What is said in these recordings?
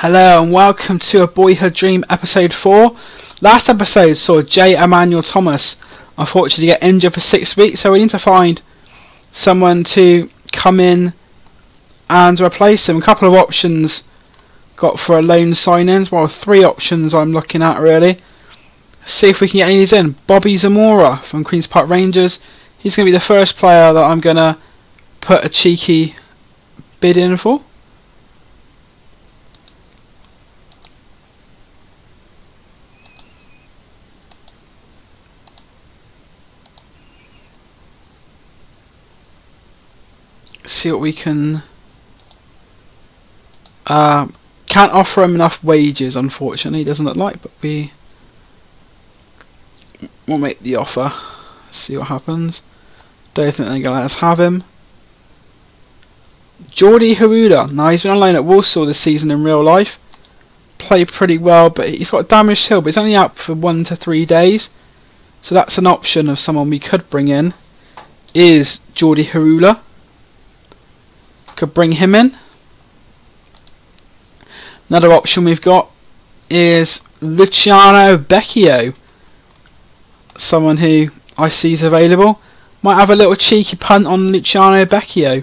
Hello and welcome to a Boyhood Dream episode 4. Last episode saw J. Emmanuel Thomas unfortunately get injured for 6 weeks, so we need to find someone to come in and replace him. A couple of options got for a loan sign-ins, well 3 options I'm looking at really. See if we can get any of these in. Bobby Zamora from Queen's Park Rangers. He's going to be the first player that I'm going to put a cheeky bid in for. See what we can. Can't offer him enough wages, unfortunately. Doesn't look like, but we will make the offer. See what happens. Don't think they're gonna let us have him. Jordi Haruda. Now he's been on loan at Walsall this season in real life. Played pretty well, but he's got a damaged heel. But he's only out for 1 to 3 days, so that's an option of someone we could bring in. Is Jordi Haruda. Could bring him in. Another option we've got is Luciano Becchio. Someone who I see is available. Might have a little cheeky punt on Luciano Becchio.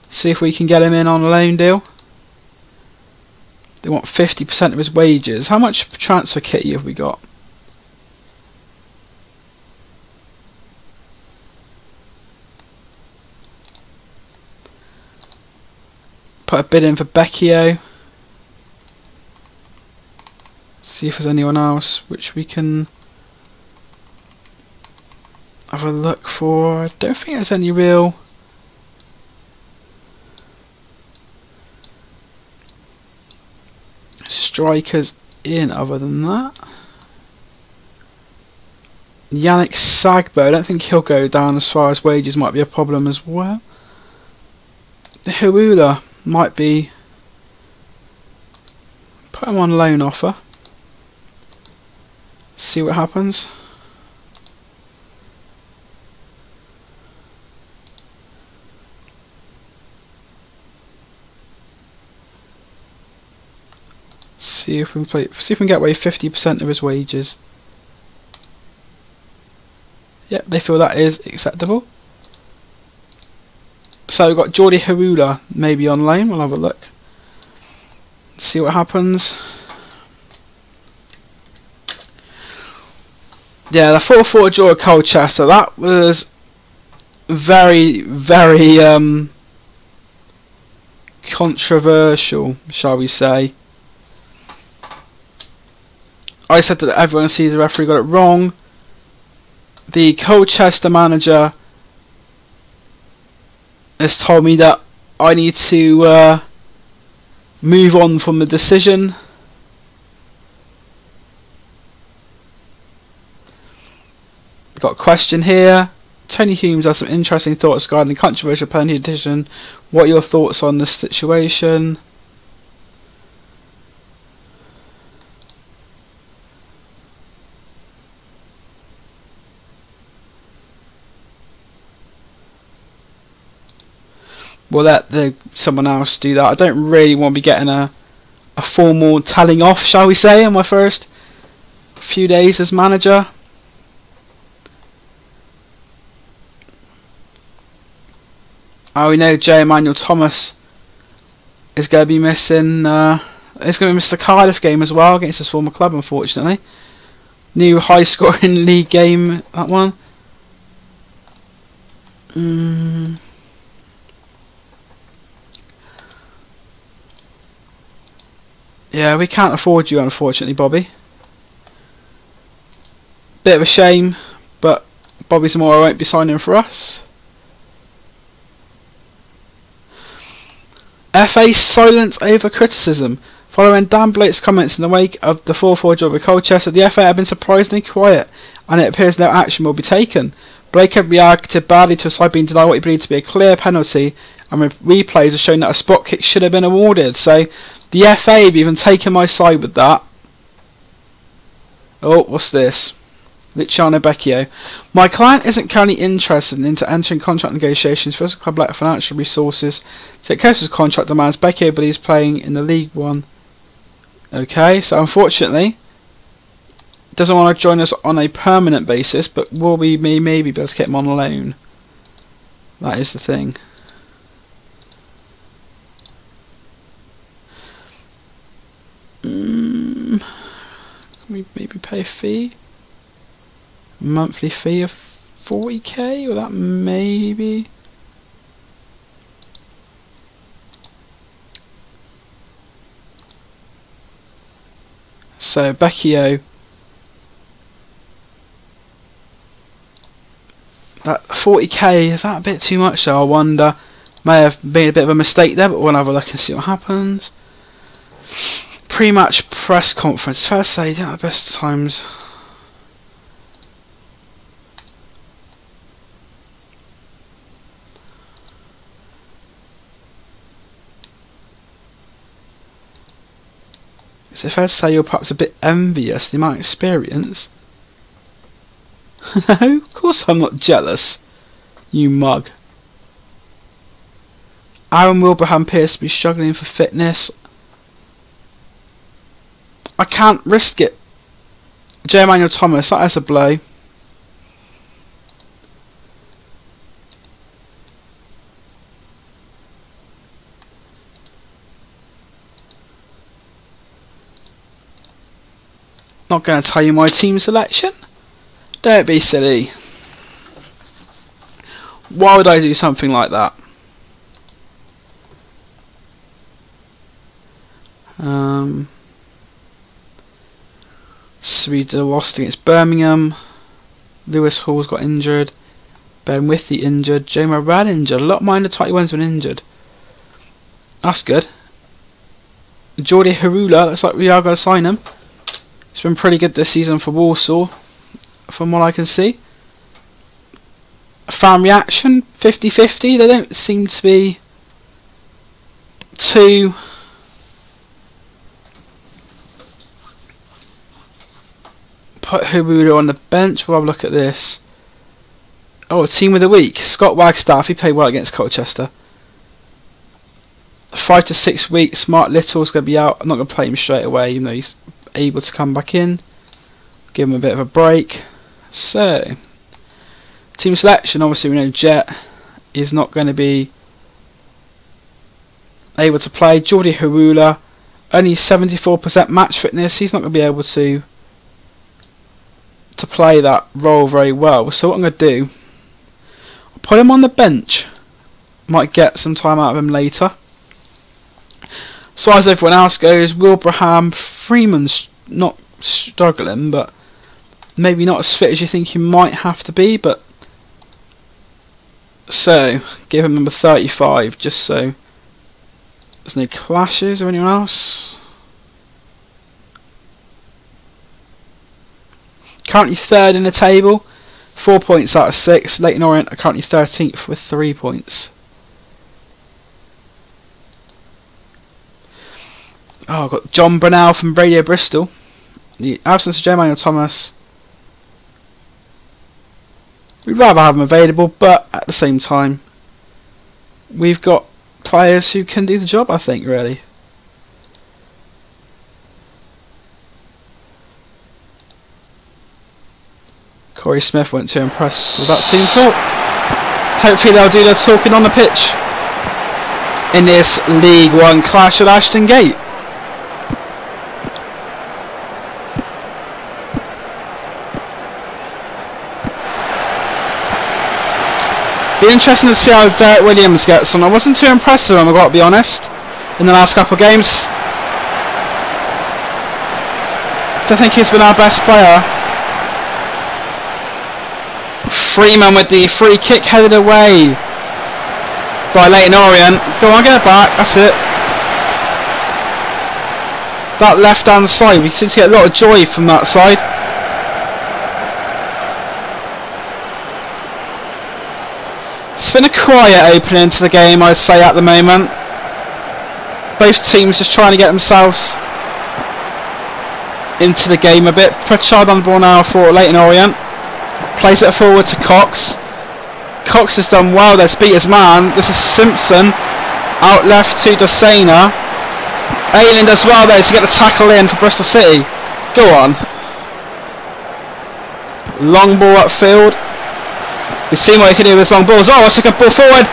See if we can get him in on a loan deal. They want 50% of his wages. How much transfer kitty have we got? Put a bid in for Becchio. See if there's anyone else which we can have a look for. I don't think there's any real strikers in other than that. Yannick Sagbo, I don't think he'll go down as far as wages might be a problem as well. The Harula might be. Put him on loan offer. See what happens. See if we can get away 50% of his wages. Yep, they feel that is acceptable. So we've got Jordi Haruda maybe on loan. We'll have a look. See what happens. Yeah, the 4-4 draw of Colchester. That was very, very controversial, shall we say. I said that everyone sees the referee got it wrong. The Colchester manager has told me that I need to move on from the decision. Got a question here. Tony Humes has some interesting thoughts regarding the controversial penalty decision. What are your thoughts on this situation? We'll let someone else do that. I don't really want to be getting a formal telling off, shall we say, in my first few days as manager. Oh, we know J. Emmanuel Thomas is going to be missing. He's going to miss the Cardiff game as well against his former club, unfortunately. New high-scoring league game, that one. Yeah, we can't afford you, unfortunately, Bobby. Bit of a shame, but Bobby Zamora won't be signing for us. FA silence over criticism. Following Dan Blake's comments in the wake of the 4-4 draw with Colchester, the FA have been surprisingly quiet, and it appears no action will be taken. Blake had reacted badly to a side being denied what he believed to be a clear penalty, and replays have shown that a spot kick should have been awarded. So the FA have even taken my side with that. Oh, what's this? Luciano Becchio. My client isn't currently interested into entering contract negotiations for the club lack financial resources to get close to contract demands. Becchio believes playing in the League One Okay, so unfortunately doesn't want to join us on a permanent basis, but will we maybe be able to get him on loan? That is the thing. Can we maybe pay a fee? Monthly fee of 40k, or that maybe? So Becchio, that 40k, is that a bit too much though? I wonder. May have made a bit of a mistake there, but we'll have a look and see what happens. Pre-match press conference. First say, yeah, the best times. Is it fair to say you're perhaps a bit envious of the amount of experience? No, of course I'm not jealous, you mug. Aaron Wilbraham appears to be struggling for fitness. I can't risk it. J. Emmanuel Thomas, that is a blow. Not going to tell you my team selection. Don't be silly. Why would I do something like that? Sweden lost against Birmingham. Lewis Hall's got injured. Ben Withy injured. Joe Moran injured. A lot of my under 21's been injured. That's good. Jordi Harula, looks like we are going to sign him. It's been pretty good this season for Warsaw, from what I can see. Fan reaction, 50-50. They don't seem to be too... Put Harula on the bench. We'll have a look at this. Oh, team of the week. Scott Wagstaff, he played well against Colchester. 5 to 6 weeks. Mark Little's going to be out. I'm not going to play him straight away, even though he's able to come back in. Give him a bit of a break. So, team selection. Obviously, we know Jet is not going to be able to play. Jordi Harula, only 74% match fitness. He's not going to be able to play that role very well. So what I'm going to do, I'll put him on the bench. Might get some time out of him later. So as everyone else goes, Wilbraham, Freeman's not struggling, but maybe not as fit as you think he might have to be. But so give him number 35, just so there's no clashes or anyone else. Currently third in the table, 4 points out of 6. Leyton Orient are currently 13th with 3 points. Oh, I've got John Brunel from Radio Bristol. The absence of J. Emmanuel Thomas. We'd rather have him available, but at the same time, we've got players who can do the job, I think, really. Corey Smith weren't too impressed with that team talk. Hopefully they'll do their talking on the pitch in this League One clash at Ashton Gate. Be interesting to see how Derek Williams gets on. I wasn't too impressed with him, I've got to be honest, in the last couple of games. Don't think he's been our best player. Freeman with the free kick headed away by Leyton Orient. Go on, get it back, that's it. That left hand side, we seem to get a lot of joy from that side. It's been a quiet opening to the game, I'd say, at the moment. Both teams just trying to get themselves into the game a bit. Pritchard on the ball now for Leyton Orient. Plays it forward to Cox. Cox has done well there to beat his man. This is Simpson. Out left to Dosena. Ayling does well though to get the tackle in for Bristol City. Go on. Long ball upfield. We've seen what he can do with his long balls. Oh, that's a good ball forward.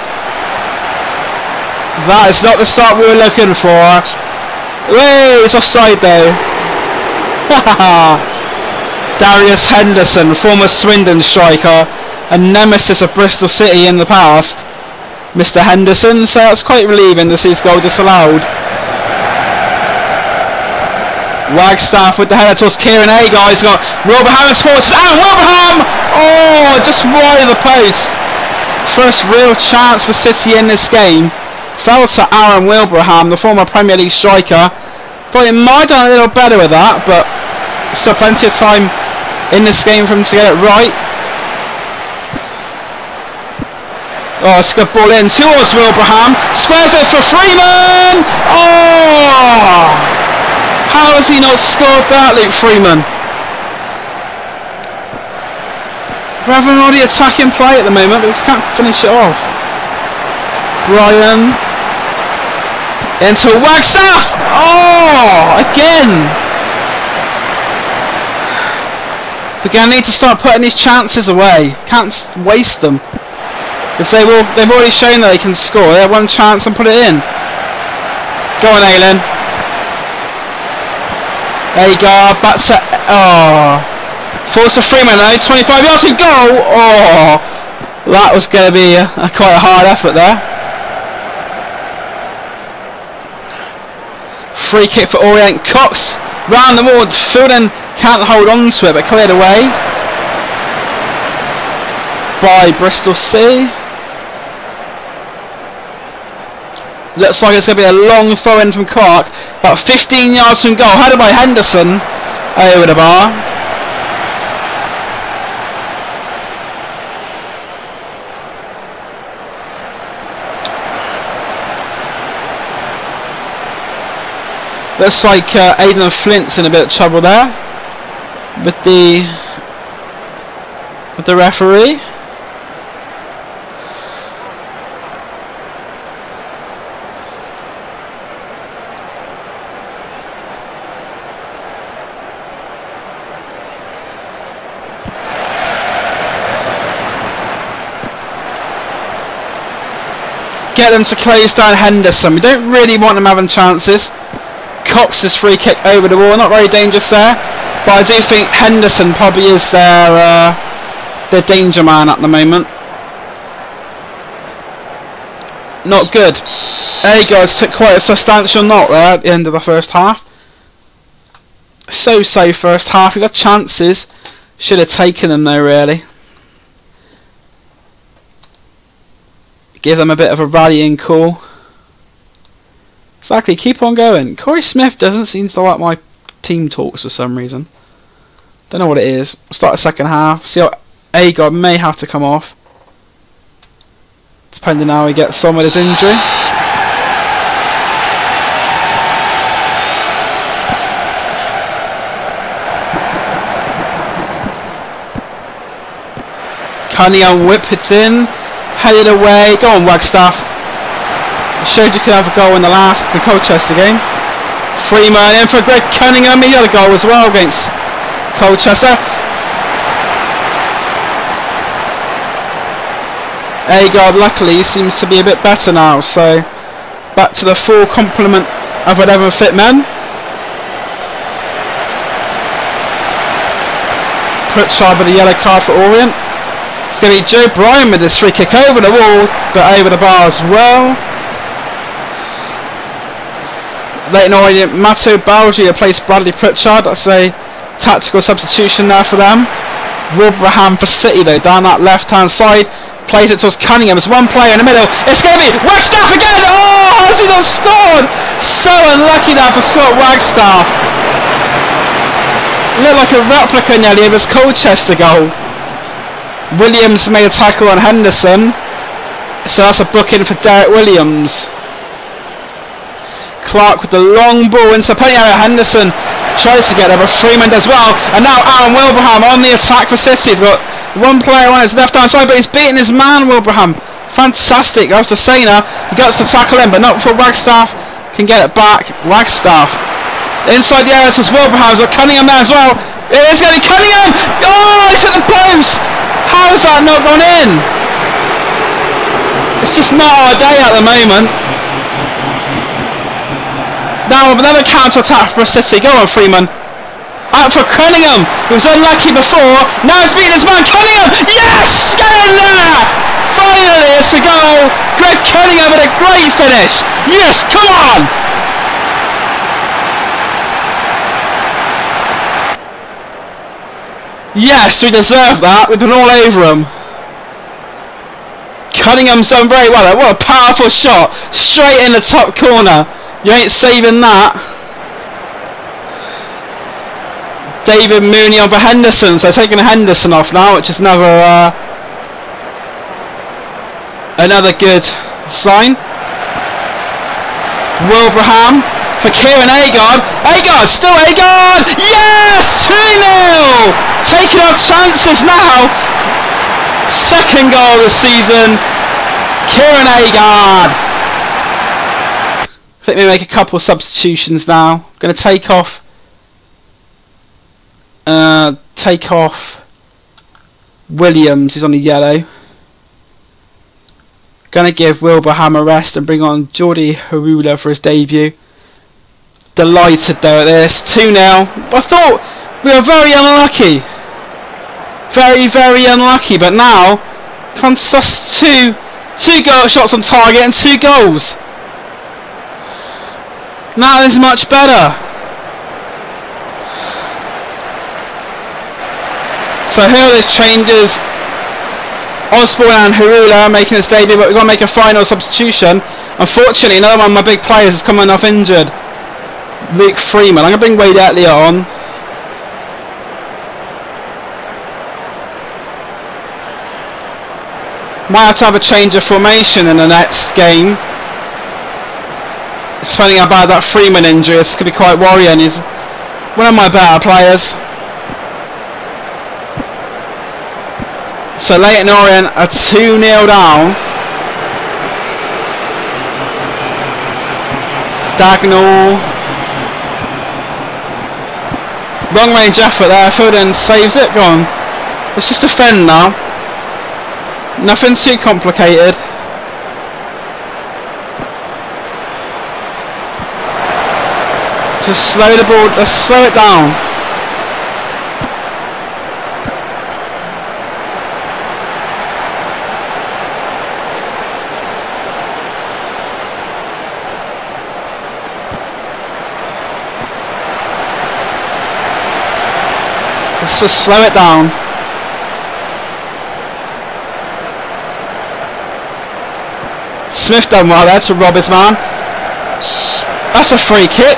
That is not the start we were looking for. Wait, it's offside though. Darius Henderson, former Swindon striker, a nemesis of Bristol City in the past. Mr. Henderson, so it's quite relieving to see his goal disallowed. Wagstaff with the header towards Kieran Agar. He's got Wilbraham and Sports. And Wilbraham! Oh, just wide of the post. First real chance for City in this game. Fell to Aaron Wilbraham, the former Premier League striker. Thought it might have done a little better with that, but still plenty of time in this game for him to get it right. Oh, it's a good ball in towards Wilbraham. Squares it for Freeman! Oh! How has he not scored that, Luke Freeman? We're having all the attacking play at the moment, but we just can't finish it off. Brian. Into Wagstaff! Oh! Again! We're going to need to start putting these chances away. Can't waste them. Because they've already shown that they can score. They have one chance and put it in. Go on, Ayling. Agar, back to... Oh. Force of Freeman though, 25 yards to go! Oh. That was going to be quite a hard effort there. Free kick for Orient. Cox round the wall. Fielding can't hold on to it, but cleared away by Bristol City. Looks like it's going to be a long throw in from Clark. About 15 yards from goal. Headed by Henderson. Over the bar. Looks like Aidan Flint's in a bit of trouble there. With the referee. Get them to close down Henderson. We don't really want them having chances. Cox's free kick over the wall, not very dangerous there, but I do think Henderson probably is their danger man at the moment. Not good. Agar took quite a substantial knock there at the end of the first half. So first half. He got chances, should have taken them though really. Give them a bit of a rallying call. Exactly, keep on going. Corey Smith doesn't seem to like my team talks for some reason. Don't know what it is. We'll start the second half. See how Agar may have to come off. Depending how he gets on with his injury. Cunningham whip it in. Headed away. Go on, Wagstaff. Showed you could have a goal in the Colchester game. Freeman in for Greg Cunningham. He had a goal as well against Colchester. Agar luckily seems to be a bit better now, so back to the full complement of 11 fit men. Pritchard with a yellow card for Orient. It's going to be Joe Bryan with this free kick over the wall, but over the bar as well. Leighton Orient, Matteo Balgi replaced Bradley Pritchard. That's a tactical substitution there for them. Wilbraham for City though, down that left hand side. Plays it towards Cunningham. There's one player in the middle. It's going to be Wagstaff again! Oh, has he not scored? So unlucky there for Scott Wagstaff. Looked like a replica nearly of his Colchester goal. Williams made a tackle on Henderson. So that's a booking for Derek Williams. Clark with the long ball into the penalty area. Henderson tries to get there, but Freeman does well. And now Aaron Wilbraham on the attack for City. He's got one player on his left hand side, but he's beating his man, Wilbraham. Fantastic. That was to Sainer. He gets the tackle in, but not for Wagstaff. can get it back. Wagstaff. Inside the area towards Wilbraham. Got Cunningham there as well. It is going to be Cunningham! Oh, he's hit the post! How has that not gone in? It's just not our day at the moment. Now another counter-attack for City. Go on, Freeman. Out for Cunningham, who was unlucky before. Now he's beating his man. Cunningham! Yes! Get in there! Finally, it's a goal. Greg Cunningham with a great finish. Yes, come on! Yes, we deserve that. We've been all over him. Cunningham's done very well. What a powerful shot. Straight in the top corner. You ain't saving that. David Mooney on for Henderson. So taking Henderson off now, which is another good sign. Wilbraham for Kieran Agard. Agard, still Agard! Yes! 2-0! Taking our chances now. Second goal of the season. Kieran Agard. I think we make a couple of substitutions now. Going to take off Williams. He's on the yellow. Going to give Wilbraham a rest and bring on Jordi Harula for his debut. Delighted though at this. 2-0. I thought we were very unlucky. Very, very unlucky. But now, fantastic. Two goal shots on target and 2 goals. Now this is much better. So here are those changes. Osborne and Harula making his debut, but we've got to make a final substitution. Unfortunately, another one of my big players is coming off injured. Luke Freeman. I'm going to bring Wade Elliott on. Might have to have a change of formation in the next game. It's funny how bad that Freeman injury is. Could be quite worrying. He's one of my better players. So Leyton Orient are 2-0 down. Dagnall. Long range effort there. Foden saves it. Go on. Let's just defend now. Nothing too complicated. Just slow the ball, just slow it down. Let's just slow it down. Smith done well there to rob his man. That's a free kick.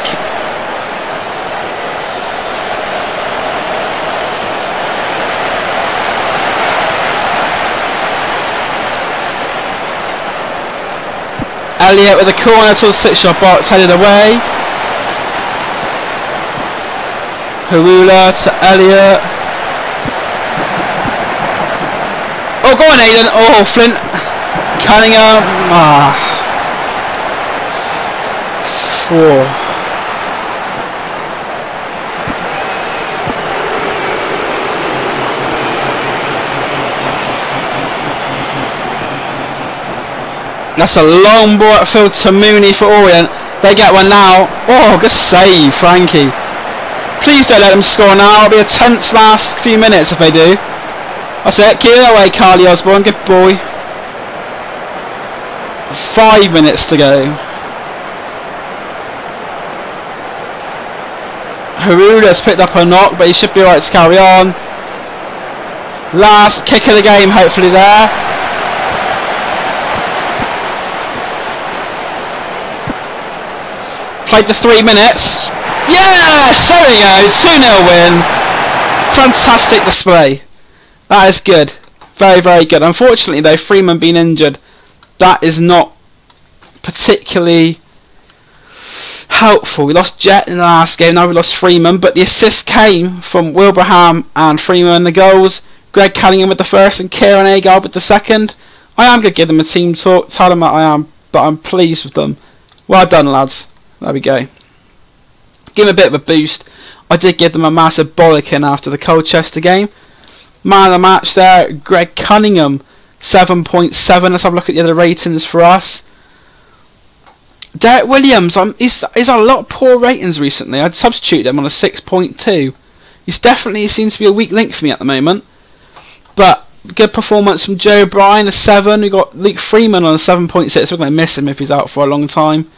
Elliott with a corner to the 6-yard box, headed away. Harula to Elliott. Oh, go on, Aiden. Oh, Flint. Cunningham. 4. That's a long ball outfield to Mooney for Orient. They get one now. Oh, good save, Frankie. Please don't let them score now. It'll be a tense last few minutes if they do. That's it. Keep it that way, Carly Osborne. Good boy. 5 minutes to go. Harula's picked up a knock, but he should be alright to carry on. Last kick of the game, hopefully there. Played the 3 minutes. Yes! There we go. 2-0 win. Fantastic display. That is good. Very, very good. Unfortunately, though, Freeman being injured, that is not particularly helpful. We lost Jet in the last game. Now we lost Freeman, but the assist came from Wilbraham and Freeman. The goals. Greg Cunningham with the first and Kieran Agard with the second. I am going to give them a team talk. Tell them that I am, but I'm pleased with them. Well done, lads. There we go. Give them a bit of a boost. I did give them a massive bollocking after the Colchester game. Man of the match there, Greg Cunningham, 7.7. Let's have a look at the other ratings for us. Derek Williams, he's had a lot of poor ratings recently. I'd substitute him on a 6.2. He's definitely seems to be a weak link for me at the moment. But good performance from Joe Bryan, a 7. We've got Luke Freeman on a 7.6. We're going to miss him if he's out for a long time.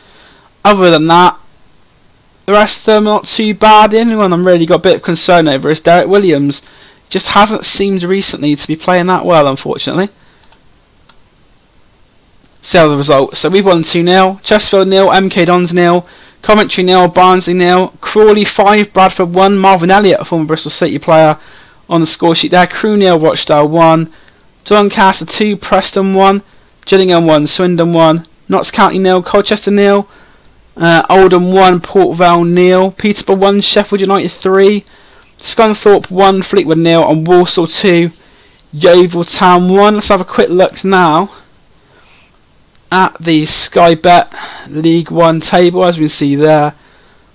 Other than that, the rest of them not too bad. The only one I'm really got a bit of concern over is Derek Williams. Just hasn't seemed recently to be playing that well, unfortunately. See how the results. So we've won 2-0. Chesterfield 0, MK Dons 0, Coventry 0, Barnsley 0, Crawley 5, Bradford 1, Marvin Elliott, a former Bristol City player, on the score sheet there. Crewe 0, Rochdale 1, Doncaster 2, Preston 1, Gillingham 1, Swindon 1, Notts County 0, Colchester 0, Oldham 1, Port Vale 0, Peterborough 1, Sheffield United 3, Scunthorpe 1, Fleetwood 0, and Walsall 2, Yeovil Town 1. Let's have a quick look now at the Sky Bet League 1 table, as we can see there.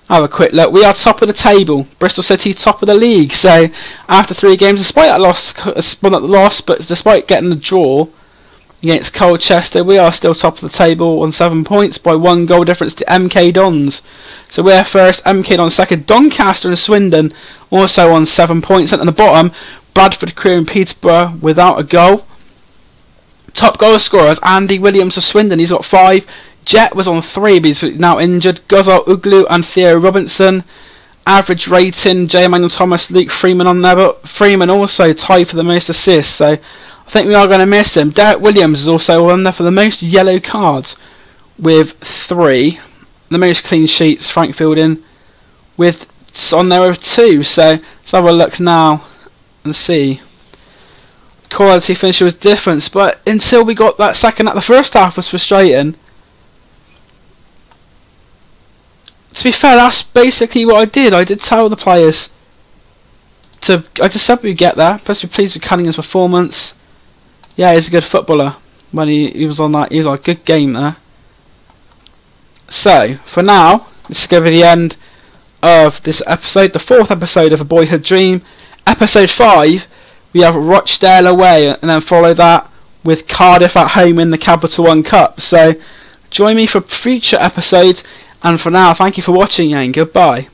Have a quick look. We are top of the table. Bristol City top of the league. So after 3 games, despite that loss, but despite getting the draw against Colchester, we are still top of the table on 7 points by 1 goal difference to MK Dons. So we're first, MK Dons second, Doncaster and Swindon also on 7 points. And at the bottom, Bradford, Crewe and Peterborough without a goal. Top goal scorers, Andy Williams of Swindon, he's got 5. Jet was on 3, but he's now injured. Gozal Uglu and Theo Robinson. Average rating, J. Emmanuel Thomas, Luke Freeman on there, but Freeman also tied for the most assists, so I think we are going to miss him. Derek Williams is also on there for the most yellow cards with 3. The most clean sheets, Frank Fielding, with on there with 2. So let's have a look now and see. Quality finisher was different, but until we got that second at the first half was frustrating. To be fair, that's basically what I did. I did tell the players I just said we'd get there. Plus, we're pleased with Cunningham's performance. Yeah, he's a good footballer. When he was on that, he was on a good game there. So for now, this is going to be the end of this episode, the 4th episode of A Boyhood Dream. Episode 5, we have Rochdale away, and then follow that with Cardiff at home in the Capital One Cup. So join me for future episodes. And for now, thank you for watching and goodbye.